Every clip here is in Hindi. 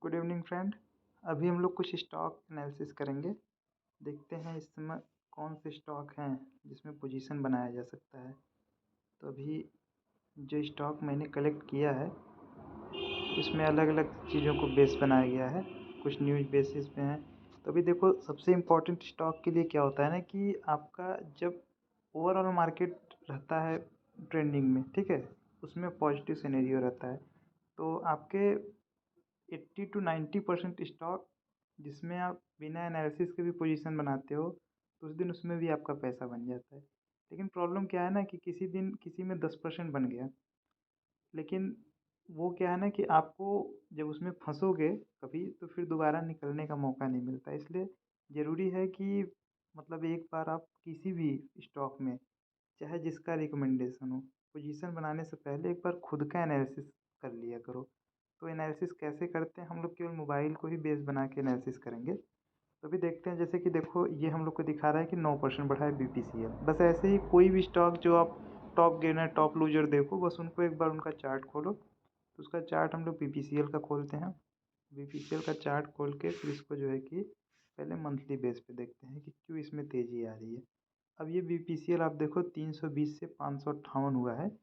Good evening friend. अभी हम लोग कुछ स्टॉक एनालिसिस करेंगे। देखते हैं इस समय कौन से स्टॉक हैं जिसमें पोजीशन बनाया जा सकता है। तो अभी जो स्टॉक मैंने कलेक्ट किया है उसमें अलग अलग चीज़ों को बेस बनाया गया है, कुछ न्यूज़ बेसिस पे हैं। तो अभी देखो, सबसे इम्पोर्टेंट स्टॉक के लिए क्या होता है ना कि आपका जब ओवरऑल मार्केट रहता है ट्रेंडिंग में, ठीक है, उसमें पॉजिटिव सिनेरियो रहता है, तो आपके 80 to 90% स्टॉक जिसमें आप बिना एनालिसिस के भी पोजीशन बनाते हो तो उस दिन उसमें भी आपका पैसा बन जाता है। लेकिन प्रॉब्लम क्या है ना कि किसी दिन किसी में 10% बन गया, लेकिन वो क्या है ना कि आपको जब उसमें फंसोगे कभी तो फिर दोबारा निकलने का मौका नहीं मिलता। इसलिए ज़रूरी है कि मतलब एक बार आप किसी भी स्टॉक में, चाहे जिसका रिकमेंडेशन हो, पोजीशन बनाने से पहले एक बार खुद का एनालिसिस कर लिया करो। तो एनालिसिस कैसे करते हैं, हम लोग केवल मोबाइल को ही बेस बना के एनालिसिस करेंगे। तो अभी देखते हैं, जैसे कि देखो ये हम लोग को दिखा रहा है कि 9% बढ़ा है BPCL। बस ऐसे ही कोई भी स्टॉक जो आप टॉप गेनर टॉप लूजर देखो, बस उनको एक बार उनका चार्ट खोलो। तो उसका चार्ट हम लोग BPCL का खोलते हैं। BPCL का चार्ट खोल के फिर इसको जो है कि पहले मंथली बेस पे देखते हैं कि क्यों इसमें तेज़ी आ रही है। अब ये BPCL आप देखो 320 से 558 हुआ है,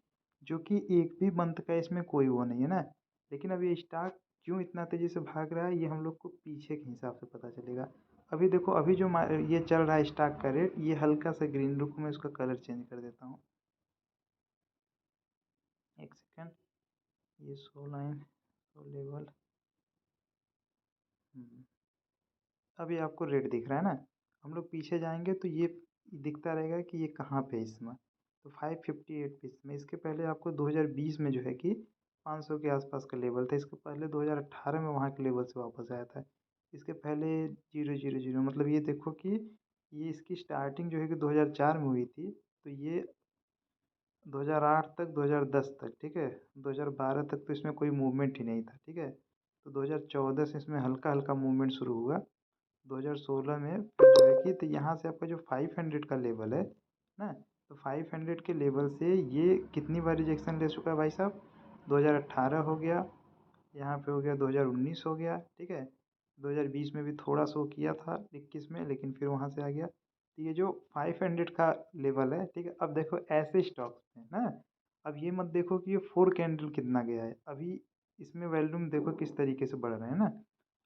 जो कि एक भी मंथ का इसमें कोई वो नहीं है ना। लेकिन अब ये स्टॉक क्यों इतना तेज़ी से भाग रहा है ये हम लोग को पीछे के हिसाब से पता चलेगा। अभी देखो, अभी जो ये चल रहा है स्टॉक का रेट, ये हल्का सा ग्रीन, रुक मैं इसका कलर चेंज कर देता हूँ, एक सेकेंड। ये 100 लाइन 100 लेवल, अभी आपको रेट दिख रहा है ना। हम लोग पीछे जाएंगे तो ये दिखता रहेगा कि ये कहाँ पे है इस समय। तो 558 पे इसमें, इसके पहले आपको 2020 में जो है कि 500 के आसपास का लेवल था। इसके पहले 2018 में वहाँ के लेवल से वापस आया था। इसके पहले 000, मतलब ये देखो कि ये इसकी स्टार्टिंग जो है कि 2004 में हुई थी। तो ये 2008 तक, 2010 तक, ठीक है, 2012 तक तो इसमें कोई मूवमेंट ही नहीं था, ठीक है। तो 2014 से इसमें हल्का हल्का मूवमेंट शुरू हुआ। 2016 में फिर जो है कि तो यहाँ से आपका जो 500 का लेवल है ना, तो 500 के लेवल से ये कितनी बार रिजेक्शन ले चुका है भाई साहब। 2018 हो गया, यहाँ पे हो गया 2019 हो गया, ठीक है। 2020 में भी थोड़ा शो किया था 21 में, लेकिन फिर वहाँ से आ गया। तो ये जो 500 का लेवल है, ठीक है। अब देखो ऐसे स्टॉक्स में ना, अब ये मत देखो कि ये 4 कैंडल कितना गया है। अभी इसमें वॉल्यूम देखो किस तरीके से बढ़ रहे हैं ना।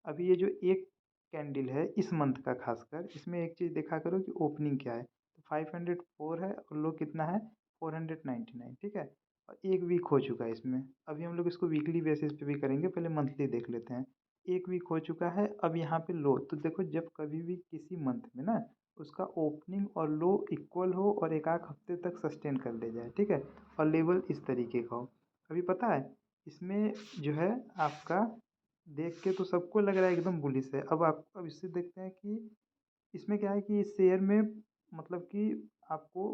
अभी ये जो एक कैंडल है इस मंथ का, खासकर इसमें एक चीज़ देखा करो कि ओपनिंग क्या है। तो 504 है और लो कितना है, 499, ठीक है। और एक वीक हो चुका है इसमें। अभी हम लोग इसको वीकली बेसिस पे भी करेंगे, पहले मंथली देख लेते हैं। एक वीक हो चुका है, अब यहाँ पे लो। तो देखो, जब कभी भी किसी मंथ में ना उसका ओपनिंग और लो इक्वल हो और एक आध हफ्ते तक सस्टेन कर ले जाए, ठीक है, और लेवल इस तरीके का हो। अभी पता है इसमें जो है आपका, देख के तो सबको लग रहा है एकदम बुलिश है। अब इससे देखते हैं कि इसमें क्या है कि इस शेयर में मतलब कि आपको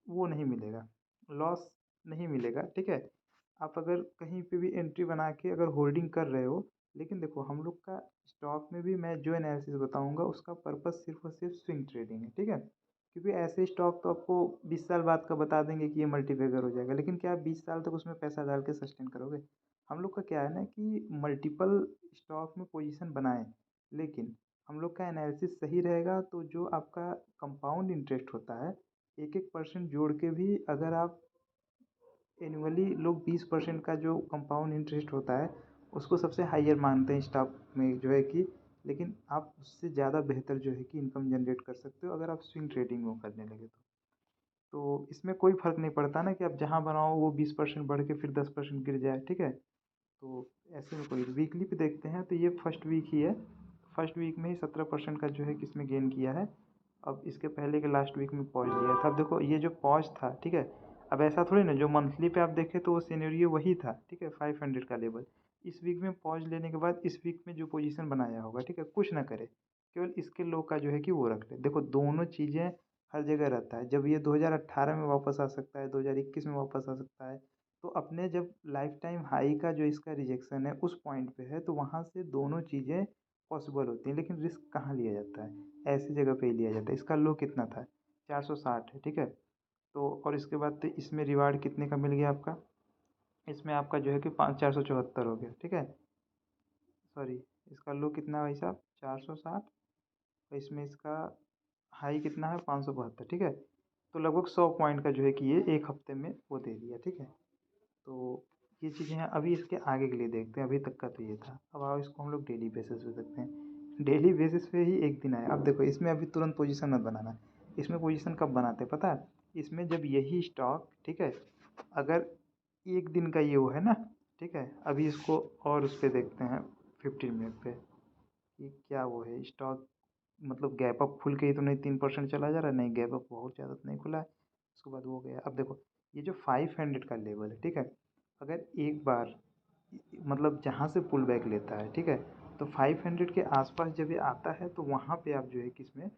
वो नहीं मिलेगा, लॉस नहीं मिलेगा, ठीक है। आप अगर कहीं पे भी एंट्री बना के अगर होल्डिंग कर रहे हो, लेकिन देखो हम लोग का स्टॉक में भी मैं जो एनालिसिस बताऊंगा उसका पर्पस सिर्फ और सिर्फ स्विंग ट्रेडिंग है, ठीक है। क्योंकि ऐसे स्टॉक तो आपको 20 साल बाद का बता देंगे कि ये मल्टीबैगर हो जाएगा, लेकिन क्या आप 20 साल तक उसमें पैसा डाल के सस्टेन करोगे। हम लोग का क्या है ना कि मल्टीपल स्टॉक में पोजीशन बनाएं, लेकिन हम लोग का एनालिसिस सही रहेगा तो जो आपका कंपाउंड इंटरेस्ट होता है, एक एक परसेंट जोड़ के भी अगर आप एनुअली लोग 20% का जो कंपाउंड इंटरेस्ट होता है उसको सबसे हाईयर मानते हैं स्टॉक में जो है कि, लेकिन आप उससे ज़्यादा बेहतर जो है कि इनकम जनरेट कर सकते हो अगर आप स्विंग ट्रेडिंग वो करने लगे तो इसमें कोई फ़र्क नहीं पड़ता ना कि आप जहाँ बनाओ वो 20% बढ़ के फिर 10% गिर जाए, ठीक है। तो ऐसे में कोई वीकली पे देखते हैं तो ये फर्स्ट वीक ही है। फर्स्ट वीक में ही 17% का जो है कि इसमें गेन किया है। अब इसके पहले के लास्ट वीक में पॉज लिया था। अब देखो ये जो पॉज था, ठीक है, अब ऐसा थोड़ी ना जो मंथली पे आप देखें तो वो सिनेरियो वही था, ठीक है, 500 का लेवल। इस वीक में पॉज लेने के बाद इस वीक में जो पोजीशन बनाया होगा, ठीक है, कुछ ना करे, केवल इसके लो का जो है कि वो रख ले। देखो दोनों चीज़ें हर जगह रहता है। जब ये 2018 में वापस आ सकता है, 2021 में वापस आ सकता है, तो अपने जब लाइफ टाइम हाई का जो इसका रिजेक्शन है उस पॉइंट पे है तो वहाँ से दोनों चीज़ें पॉसिबल होती हैं। लेकिन रिस्क कहाँ लिया जाता है, ऐसी जगह पे ही लिया जाता है। इसका लो कितना था, 460 है, ठीक है। तो और इसके बाद तो इसमें रिवार्ड कितने का मिल गया आपका, इसमें आपका जो है कि 474 हो गया, ठीक है। सॉरी, इसका लो कितना है भाई साहब, 460, और इसमें इसका हाई कितना है, 572, ठीक है। तो लगभग 100 पॉइंट का जो है कि ये एक हफ्ते में वो दे दिया, ठीक है। तो ये चीज़ें हैं। अभी इसके आगे के लिए देखते हैं, अभी तक का तो ये था। अब आओ इसको हम लोग डेली बेसिस पे देखते हैं। डेली बेसिस पे ही एक दिन आया। अब देखो इसमें अभी तुरंत पोजीशन मत बनाना। इसमें पोजीशन कब बनाते हैं पता है? इसमें जब यही स्टॉक, ठीक है, अगर एक दिन का ये वो है ना, ठीक है। अभी इसको और उस पर देखते हैं 15 मिनट पे कि क्या वो है स्टॉक, मतलब गैप अप खुल के ही तो नहीं 3% चला जा रहा है, नहीं गैप अप बहुत ज़्यादा तो नहीं खुला है। उसके बाद वो गया। अब देखो ये जो 500 का लेवल है, ठीक है, अगर एक बार मतलब जहाँ से पुल बैक लेता है, ठीक है, तो 500 के आसपास जब ये आता है तो वहाँ पे आप जो है कि इसमें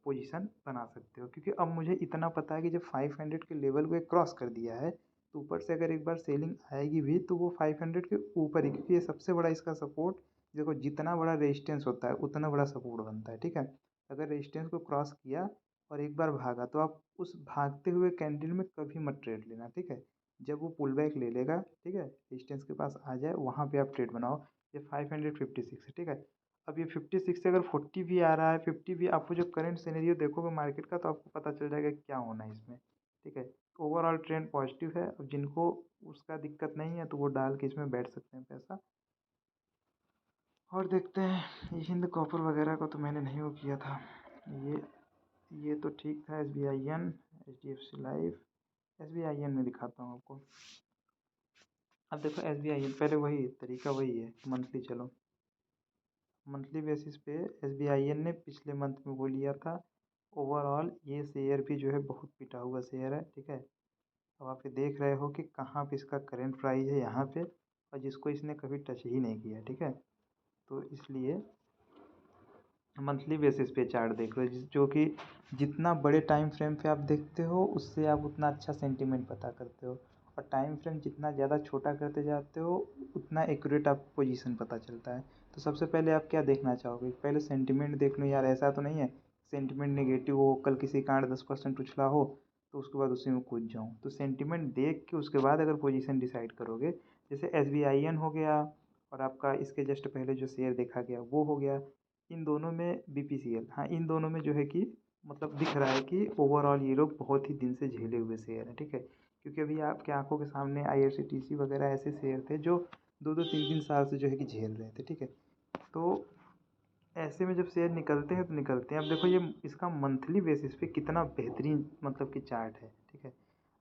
पोजीशन बना सकते हो। क्योंकि अब मुझे इतना पता है कि जब 500 के लेवल को क्रॉस कर दिया है तो ऊपर से अगर एक बार सेलिंग आएगी भी तो वो 500 के ऊपर ही, क्योंकि ये सबसे बड़ा इसका सपोर्ट, देखो जितना बड़ा रेजिस्टेंस होता है उतना बड़ा सपोर्ट बनता है, ठीक है। अगर रेजिस्टेंस को क्रॉस किया और एक बार भागा तो आप उस भागते हुए कैंडल में कभी मत ट्रेड लेना, ठीक है। जब वो पुल बैक ले लेगा, ठीक है, रेजिस्टेंस के पास आ जाए वहाँ पे आप ट्रेड बनाओ। ये 556 है, ठीक है। अब ये 56 से अगर 40 भी आ रहा है, 50 भी, आपको जो करंट सिनेरियो देखोगे मार्केट का तो आपको पता चल जाएगा क्या होना है इसमें, ठीक है। ओवरऑल ट्रेंड पॉजिटिव है। अब जिनको उसका दिक्कत नहीं है तो वो डाल के इसमें बैठ सकते हैं पैसा। और देखते हैं, ये हिंद कॉपर वगैरह को तो मैंने नहीं वो किया था। ये ये तो ठीक था। S B I N, H D F C Life, S B I N में दिखाता हूँ आपको। अब देखो एस बी आई एन, पहले वही तरीका वही है, मंथली चलो। मंथली बेसिस पे एस बी आई एन ने पिछले मंथ में वो लिया था। ओवरऑल ये शेयर भी जो है बहुत पिटा हुआ शेयर है, ठीक है। अब आप ये देख रहे हो कि कहाँ पे इसका करंट प्राइस है, यहाँ पे, और जिसको इसने कभी टच ही नहीं किया, ठीक है। तो इसलिए मंथली बेसिस पे चार्ट देख लो, जो कि जितना बड़े टाइम फ्रेम पे आप देखते हो उससे आप उतना अच्छा सेंटीमेंट पता करते हो, और टाइम फ्रेम जितना ज़्यादा छोटा करते जाते हो उतना एक्यूरेट आप पोजीशन पता चलता है। तो सबसे पहले आप क्या देखना चाहोगे? पहले सेंटीमेंट देख लो यार, ऐसा तो नहीं है सेंटीमेंट नेगेटिव हो, कल किसी कारण 10% उछला हो तो उसके बाद उसी में कूद जाऊँ। तो सेंटीमेंट देख के उसके बाद अगर पोजीशन डिसाइड करोगे, जैसे एस बी आई एन हो गया, और आपका इसके जस्ट पहले जो शेयर देखा गया वो हो गया। इन दोनों में BPCL, हाँ, इन दोनों में जो है कि मतलब दिख रहा है कि ओवरऑल ये लोग बहुत ही दिन से झेले हुए शेयर हैं, ठीक है। क्योंकि अभी आपके आंखों के सामने IRCTC वगैरह ऐसे शेयर थे जो 2-2 3-3 साल से जो है कि झेल रहे थे, ठीक है। तो ऐसे में जब शेयर निकलते हैं तो निकलते हैं। अब देखो ये इसका मंथली बेसिस पे कितना बेहतरीन मतलब कि चार्ट है, ठीक है।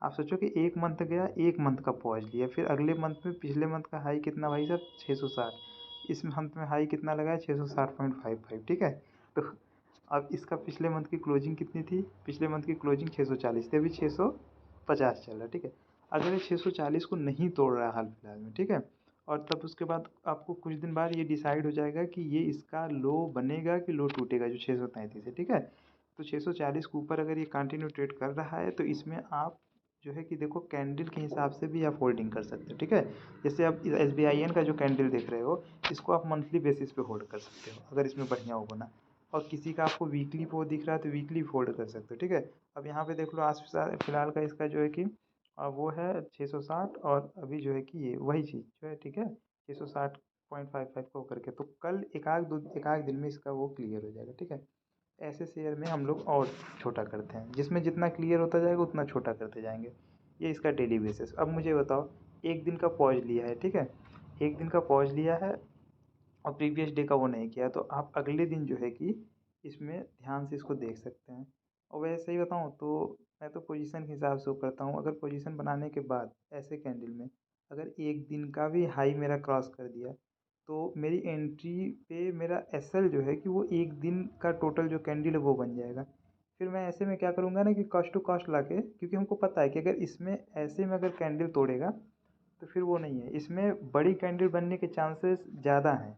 आप सोचो कि एक मंथ गया, एक मंथ का पॉज लिया, फिर अगले मंथ में पिछले मंथ का हाई कितना भाई साहब, 660। इस मंथ में हाई कितना लगा है, 660.55, ठीक है। तो अब इसका पिछले मंथ की क्लोजिंग कितनी थी, पिछले मंथ की क्लोजिंग 640 थी, अभी 650 चल रहा है, ठीक है। अगर ये 640 को नहीं तोड़ रहा है हाल फिलहाल में, ठीक है, और तब उसके बाद आपको कुछ दिन बाद ये डिसाइड हो जाएगा कि ये इसका लो बनेगा कि लो टूटेगा, जो 633 है, ठीक है। तो 640 के ऊपर अगर ये कंटिन्यू ट्रेड कर रहा है तो इसमें आप जो है कि देखो कैंडल के हिसाब से भी आप होल्डिंग कर सकते हो, ठीक है। जैसे आप एस बी आई एन का जो कैंडल देख रहे हो इसको आप मंथली बेसिस पे होल्ड कर सकते हो अगर इसमें बढ़िया होगा ना, और किसी का आपको वीकली वो दिख रहा है तो वीकली होल्ड कर सकते हो, ठीक है। अब यहाँ पे देख लो आज फिलहाल का इसका जो है कि वो है 660, और अभी जो है कि ये वही चीज़ जो है, ठीक है, 660.55 को करके, तो कल एक आध दिन में इसका वो क्लियर हो जाएगा, ठीक है। ऐसे शेयर में हम लोग और छोटा करते हैं, जिसमें जितना क्लियर होता जाएगा उतना छोटा करते जाएंगे। ये इसका डेली बेसिस। अब मुझे बताओ, एक दिन का पॉज लिया है, ठीक है, एक दिन का पॉज लिया है और प्रीवियस डे का वो नहीं किया, तो आप अगले दिन जो है कि इसमें ध्यान से इसको देख सकते हैं। और वैसे ही बताऊँ तो मैं तो पोजीशन के हिसाब से वो करता हूँ। अगर पोजीशन बनाने के बाद ऐसे कैंडल में अगर एक दिन का भी हाई मेरा क्रॉस कर दिया तो मेरी एंट्री पे मेरा SL जो है कि वो एक दिन का टोटल जो कैंडल है वो बन जाएगा। फिर मैं ऐसे में क्या करूँगा ना कि कॉस्ट टू कॉस्ट ला के, क्योंकि हमको पता है कि अगर इसमें ऐसे में अगर कैंडल तोड़ेगा तो फिर वो नहीं है, इसमें बड़ी कैंडल बनने के चांसेस ज़्यादा हैं,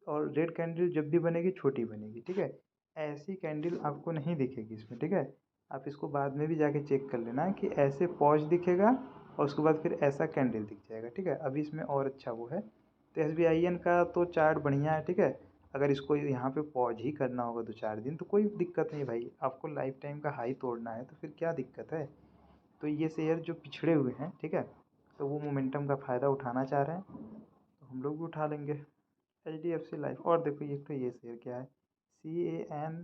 और रेड कैंडल जब भी बनेगी छोटी बनेगी, ठीक है। ऐसी कैंडल आपको नहीं दिखेगी इसमें, ठीक है। आप इसको बाद में भी जाके चेक कर लेना कि ऐसे पॉज दिखेगा और उसके बाद फिर ऐसा कैंडल दिख जाएगा, ठीक है। अभी इसमें और अच्छा वो है। तो एस बी आई एन का तो चार्ट बढ़िया है, ठीक है। अगर इसको यहाँ पे पॉज ही करना होगा 2-4 दिन तो कोई दिक्कत नहीं भाई, आपको लाइफ टाइम का हाई तोड़ना है तो फिर क्या दिक्कत है। तो ये शेयर जो पिछड़े हुए हैं, ठीक है, तो वो मोमेंटम का फ़ायदा उठाना चाह रहे हैं तो हम लोग भी उठा लेंगे। HDFC life. और देखो ये तो ये शेयर क्या है, CAN,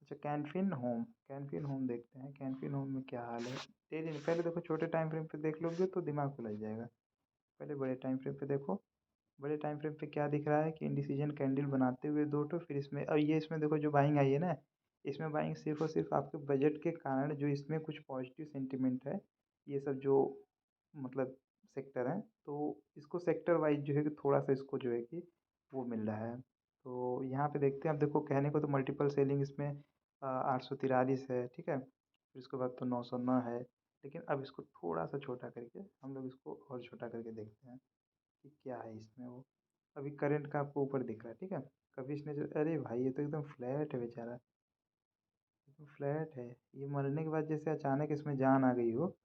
अच्छा कैनफिन होम। कैनफिन होम देखते हैं, कैनफिन होम में क्या हाल है। तेजी में पहले देखो, छोटे टाइम फ्रेम पे देख लोगे तो दिमाग खुल जाएगा। पहले बड़े टाइम फ्रेम पे देखो। बड़े टाइम फ्रेम पे क्या दिख रहा है कि इंडिसीजन कैंडल बनाते हुए दो तो फिर इसमें, अब ये इसमें देखो जो बाइंग आई है ना, इसमें बाइंग सिर्फ और सिर्फ आपके बजट के कारण, जो इसमें कुछ पॉजिटिव सेंटिमेंट है, ये सब जो मतलब सेक्टर है, तो इसको सेक्टर वाइज जो है कि थोड़ा सा इसको जो है कि वो मिल रहा है। तो यहाँ पे देखते हैं, अब देखो कहने को तो मल्टीपल सेलिंग इसमें 843 है, ठीक है, फिर उसके बाद तो 909 है, लेकिन अब इसको थोड़ा सा छोटा करके हम लोग इसको और छोटा करके देखते हैं कि क्या है इसमें वो। अभी करंट का आपको ऊपर दिख रहा है, ठीक है, कभी इसने जो, अरे भाई ये तो एकदम फ्लैट है बेचारा, एकदम फ्लैट है। ये मरने के बाद जैसे अचानक इसमें जान आ गई हो,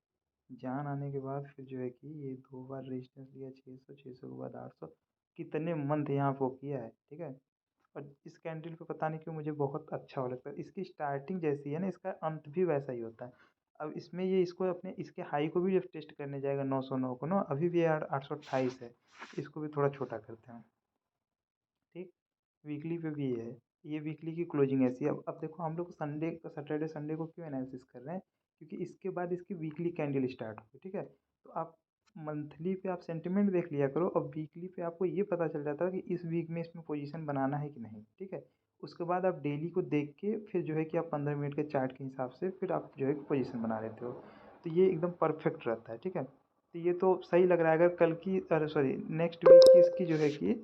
जान आने के बाद फिर जो है कि ये दो बार रेजिस्टेंस लिया, 600, 600 के बाद 800, कितने मंथ यहाँ वो किया है, ठीक है। और इस कैंडल पे पता नहीं क्यों मुझे बहुत अच्छा वो लगता है, इसकी स्टार्टिंग जैसी है ना, इसका अंत भी वैसा ही होता है। अब इसमें ये इसको अपने इसके हाई को भी जब टेस्ट करने जाएगा 909 को ना, अभी भी यार 828 है, इसको भी थोड़ा छोटा करते हैं, ठीक। वीकली पे भी ये वीकली की क्लोजिंग ऐसी है। अब देखो हम लोग संडे को, सैटरडे संडे को क्यों एनालिसिस कर रहे हैं, क्योंकि इसके बाद इसकी वीकली कैंडल स्टार्ट होगी, ठीक है। तो आप मंथली पे आप सेंटिमेंट देख लिया करो, अब वीकली पे आपको ये पता चल जाता है कि इस वीक में इसमें पोजीशन बनाना है कि नहीं, ठीक है। उसके बाद आप डेली को देख के फिर जो है कि आप 15 मिनट के चार्ट के हिसाब से फिर आप जो है पोजीशन बना लेते हो, तो ये एकदम परफेक्ट रहता है, ठीक है। तो ये तो सही लग रहा है। अगर कल की, अरे सॉरी, नेक्स्ट वीक की इसकी जो है कि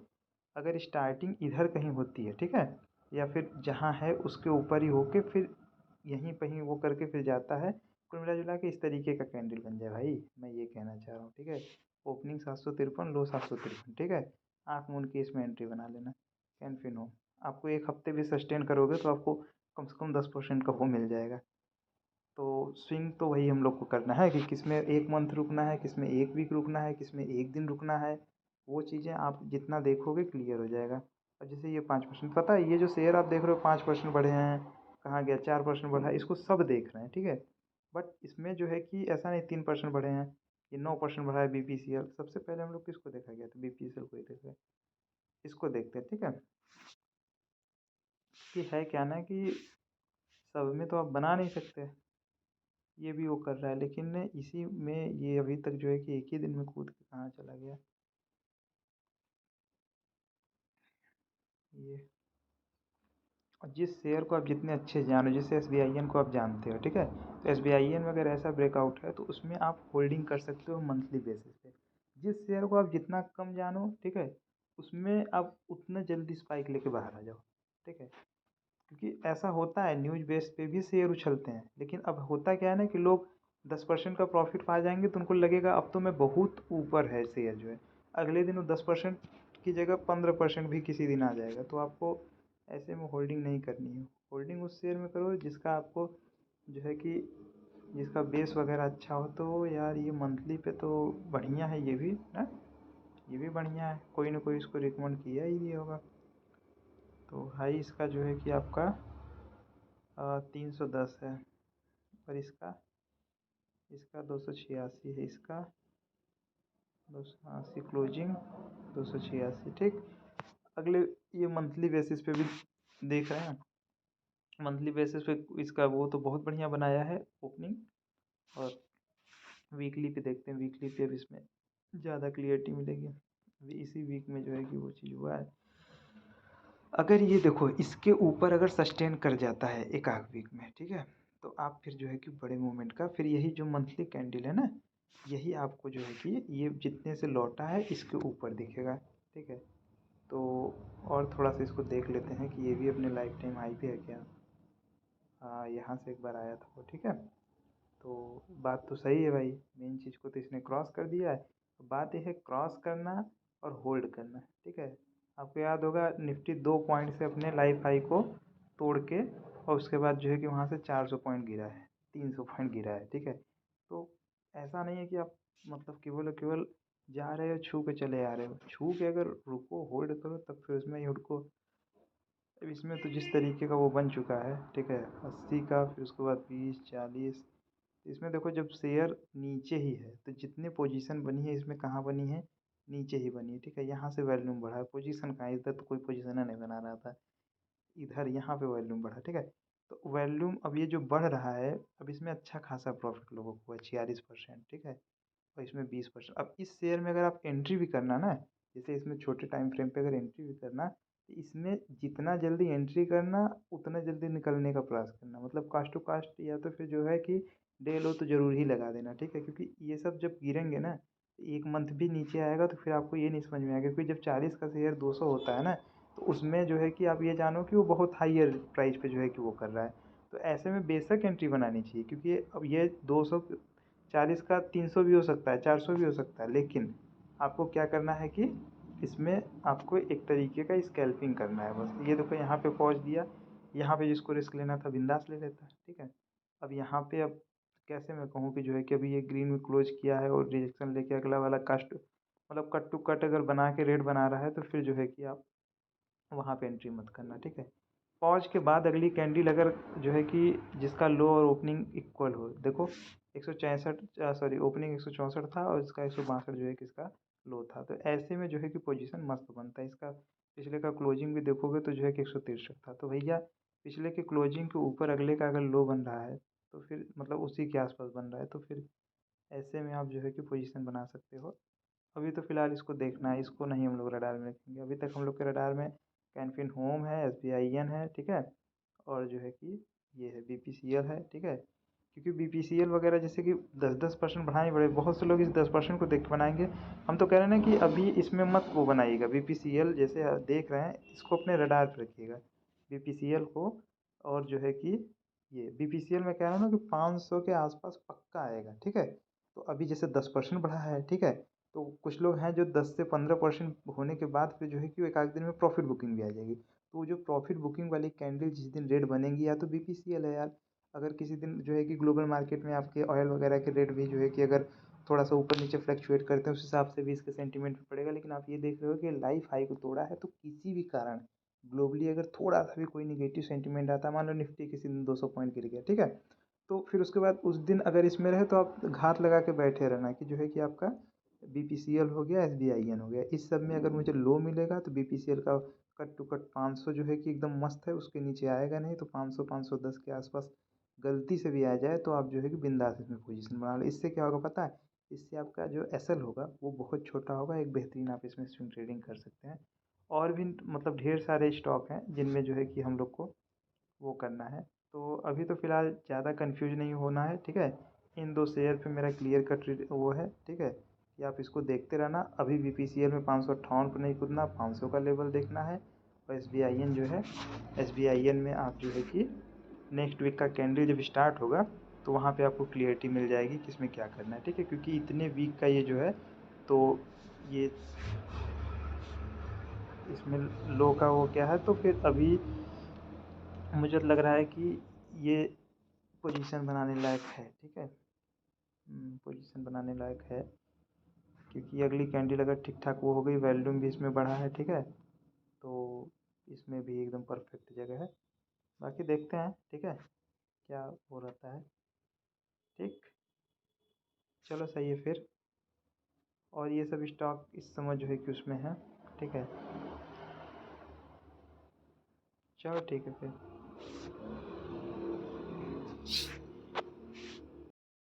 अगर स्टार्टिंग इधर कहीं होती है, ठीक है, या फिर जहाँ है उसके ऊपर ही होके फिर यहीं पे ही वो करके फिर जाता है, कुल मिला जुला के इस तरीके का कैंडल बन जाए भाई, मैं ये कहना चाह रहा हूँ, ठीक है। ओपनिंग 753, लो 753, ठीक है, आँख मूंद के इसमें एंट्री बना लेना। कैनफिन हो, आपको एक हफ्ते भी सस्टेन करोगे तो आपको कम से कम 10% का वो मिल जाएगा। तो स्विंग तो वही हम लोग को करना है कि किस में एक मंथ रुकना है, किस में एक वीक रुकना है, किस में एक दिन रुकना है, वो चीज़ें आप जितना देखोगे क्लियर हो जाएगा। और जैसे ये 5% पता है, ये जो शेयर आप देख रहे हो 5% बढ़े हैं, कहाँ गया 4% बढ़ा है, इसको सब देख रहे हैं, ठीक है। बट इसमें जो है कि ऐसा नहीं 3% बढ़े हैं, ये 9% बढ़ा है BPCL। सबसे पहले हम लोग किसको देखा गया था, BPCL को ही देखा, इसको देखते हैं, ठीक है। कि है क्या ना कि सब में तो आप बना नहीं सकते, ये भी वो कर रहा है, लेकिन इसी में ये अभी तक जो है कि एक ही दिन में कूद के कहाँ चला गया ये। और जिस शेयर को आप जितने अच्छे जानो, जैसे SBIN को आप जानते हो, ठीक है, तो SBIN में अगर ऐसा ब्रेकआउट है तो उसमें आप होल्डिंग कर सकते हो मंथली बेसिस पे। जिस शेयर को आप जितना कम जानो, ठीक है, उसमें आप उतना जल्दी स्पाइक लेके बाहर आ जाओ, ठीक है। क्योंकि ऐसा होता है, न्यूज बेस पे भी शेयर उछलते हैं, लेकिन अब होता क्या है ना कि लोग 10% का प्रॉफिट पा जाएंगे तो उनको लगेगा अब तो मैं बहुत ऊपर है शेयर जो है, अगले दिन वो 10% की जगह 15% भी किसी दिन आ जाएगा। तो आपको ऐसे में होल्डिंग नहीं करनी है, होल्डिंग उस शेयर में करो जिसका आपको जो है कि जिसका बेस वगैरह अच्छा हो। तो यार ये मंथली पे तो बढ़िया है, ये भी ना, ये भी बढ़िया है, कोई ना कोई इसको रिकमेंड किया ही दिया होगा। तो हाई इसका जो है कि आपका 310 है, और इसका इसका 286 है, इसका 280 क्लोजिंग, 286, ठीक। अगले ये मंथली बेसिस पे भी देख रहे हैं, मंथली बेसिस पे इसका वो तो बहुत बढ़िया बनाया है ओपनिंग। और वीकली पे देखते हैं, वीकली पे अब इसमें ज़्यादा क्लियरिटी मिलेगी, अभी इसी वीक में जो है कि वो चीज़ हुआ है। अगर ये देखो इसके ऊपर अगर सस्टेन कर जाता है एक आध वीक में, ठीक है, तो आप फिर जो है कि बड़े मूवमेंट का फिर यही जो मंथली कैंडल है ना, यही आपको जो है कि ये जितने से लौटा है इसके ऊपर दिखेगा, ठीक है। तो और थोड़ा सा इसको देख लेते हैं कि ये भी अपने लाइफ टाइम हाई पे है क्या। हाँ, यहाँ से एक बार आया था वो, ठीक है। तो बात तो सही है भाई, मेन चीज़ को तो इसने क्रॉस कर दिया है। बात यह है क्रॉस करना और होल्ड करना, ठीक है। आपको याद होगा निफ्टी 2 पॉइंट से अपने लाइफ हाई को तोड़ के, और उसके बाद जो है कि वहाँ से 400 पॉइंट गिरा है, 300 पॉइंट गिरा है, ठीक है। तो ऐसा नहीं है कि आप मतलब केवल और केवल जा रहे हो छू के चले आ रहे हो, छू के अगर रुको होल्ड करो तब फिर उसमें ही उड़को। अब इसमें तो जिस तरीके का वो बन चुका है, ठीक है, 80 का, फिर उसके बाद 20, 40, इसमें देखो जब शेयर नीचे ही है तो जितनी पोजीशन बनी है इसमें कहाँ बनी है, नीचे ही बनी है, ठीक है। यहाँ से वॉल्यूम बढ़ा है, पोजीशन कहाँ है, इधर तो कोई पोजीशन नहीं बना रहा था, इधर यहाँ पे वॉल्यूम बढ़ा, ठीक है। तो वॉल्यूम अब ये जो बढ़ रहा है, अब इसमें अच्छा खासा प्रॉफिट लोगों को है, 46%, ठीक है। और इसमें 20%। अब इस शेयर में अगर आप एंट्री भी करना ना, जैसे इसमें छोटे टाइम फ्रेम पे अगर एंट्री भी करना, तो इसमें जितना जल्दी एंट्री करना उतना जल्दी निकलने का प्रयास करना, मतलब कास्ट टू कास्ट या तो फिर जो है कि डे लो तो ज़रूर ही लगा देना, ठीक है। क्योंकि ये सब जब गिरेंगे ना, एक मंथ भी नीचे आएगा तो फिर आपको ये नहीं समझ में आएगा, क्योंकि जब 40 का शेयर 200 होता है ना, तो उसमें जो है कि आप ये जानो कि वो बहुत हाइयर प्राइस पे जो है कि वो कर रहा है। तो ऐसे में बेशक एंट्री बनानी चाहिए, क्योंकि अब ये 240 का 300 भी हो सकता है, 400 भी हो सकता है, लेकिन आपको क्या करना है कि इसमें आपको एक तरीके का स्कैल्पिंग करना है बस। ये देखो यहाँ पे पहुँच दिया, यहाँ पे जिसको रिस्क लेना था बिंदास ले लेता है, ठीक है। अब यहाँ पे अब कैसे मैं कहूँ कि जो है कि अभी ये ग्रीन में क्लोज किया है और रिजेक्शन लेके अगला वाला कास्ट मतलब कट टू कट अगर बना के रेट बना रहा है, तो फिर जो है कि आप वहाँ पे एंट्री मत करना, ठीक है। पॉज के बाद अगली कैंडल अगर जो है कि जिसका लो और ओपनिंग इक्वल हो, देखो 164 सॉरी ओपनिंग 164 था और इसका 162 जो है कि इसका लो था, तो ऐसे में जो है कि पोजीशन मस्त बनता है इसका। पिछले का क्लोजिंग भी देखोगे तो जो है कि 163 था, तो भैया पिछले के क्लोजिंग के ऊपर अगले का अगर लो बन रहा है, तो फिर मतलब उसी के आसपास बन रहा है, तो फिर ऐसे में आप जो है कि पोजीशन बना सकते हो। अभी तो फ़िलहाल इसको देखना है, इसको नहीं हम लोग रडार में रखेंगे। अभी तक हम लोग के रडार में कैनफिन होम है, SBIN है, ठीक है। और जो है कि ये है BPCL है, ठीक है। क्योंकि BPCL वगैरह जैसे कि 10-10% बढ़ाने पड़े, बहुत से लोग इस 10% को देख के बनाएंगे। हम तो कह रहे हैं ना कि अभी इसमें मत वो बनाइएगा, BPCL जैसे आप देख रहे हैं इसको अपने रडार पर रखिएगा BPCL को। और जो है कि ये BPCL में कह रहा हूँ ना कि 500 के आसपास पक्का आएगा, ठीक है। तो अभी जैसे 10% बढ़ा है, ठीक है। तो कुछ लोग हैं जो 10 से 15% होने के बाद फिर जो है कि वो एक आध दिन में प्रॉफिट बुकिंग भी आ जाएगी। तो वो जो प्रॉफिट बुकिंग वाली कैंडल जिस दिन रेट बनेगी, या तो BPCL है यार। अगर किसी दिन जो है कि ग्लोबल मार्केट में आपके ऑयल वगैरह के रेट भी जो है कि अगर थोड़ा सा ऊपर नीचे फ्लक्चुएट करते हैं, उस हिसाब से भी इसके सेंटीमेंट पे पड़ेगा। लेकिन आप ये देख रहे हो कि लाइफ हाई को तोड़ा है, तो किसी भी कारण ग्लोबली अगर थोड़ा सा भी कोई निगेटिव सेंटीमेंट आता है, मान लो निफ्टी किसी दिन 200 पॉइंट गिर गया, ठीक है। तो फिर उसके बाद उस दिन अगर इसमें रहे तो आप घात लगा के बैठे रहना कि जो है कि आपका BPCL हो गया, SBIN हो गया। इस सब में अगर मुझे लो मिलेगा तो BPCL का कट टू कट 500 जो है कि एकदम मस्त है, उसके नीचे आएगा नहीं, तो 500 510 के आसपास गलती से भी आ जाए तो आप जो है कि बिंदास इसमें पोजीशन बना लो। इससे क्या होगा पता है, इससे आपका जो SL होगा वो बहुत छोटा होगा, एक बेहतरीन आप इसमें स्विंग ट्रेडिंग कर सकते हैं। और भी मतलब ढेर सारे स्टॉक हैं जिनमें जो है कि हम लोग को वो करना है। तो अभी तो फ़िलहाल ज़्यादा कंफ्यूज नहीं होना है, ठीक है। इन दो शेयर पे मेरा क्लियर कट वो है, ठीक है, कि आप इसको देखते रहना। अभी BPCL में 558 पर नहीं कूदना, 500 का लेवल देखना है। और SBIN जो है, SBIN में आप जो है कि नेक्स्ट वीक का कैंडल जब स्टार्ट होगा तो वहाँ पे आपको क्लियरिटी मिल जाएगी कि इसमें क्या करना है, ठीक है। क्योंकि इतने वीक का ये जो है, तो ये इसमें लो का वो क्या है, तो फिर अभी मुझे लग रहा है कि ये पोजीशन बनाने लायक है, ठीक है। पोजीशन बनाने लायक है, क्योंकि अगली कैंडल अगर ठीक ठाक वो हो गई, वॉल्यूम भी इसमें बढ़ा है, ठीक है। तो इसमें भी एकदम परफेक्ट जगह है। बाकी देखते हैं, ठीक है, क्या हो रहता है, ठीक। चलो सही है फिर। और ये सब स्टॉक इस समय जो है कि उसमें है, ठीक है। चलो ठीक है फिर।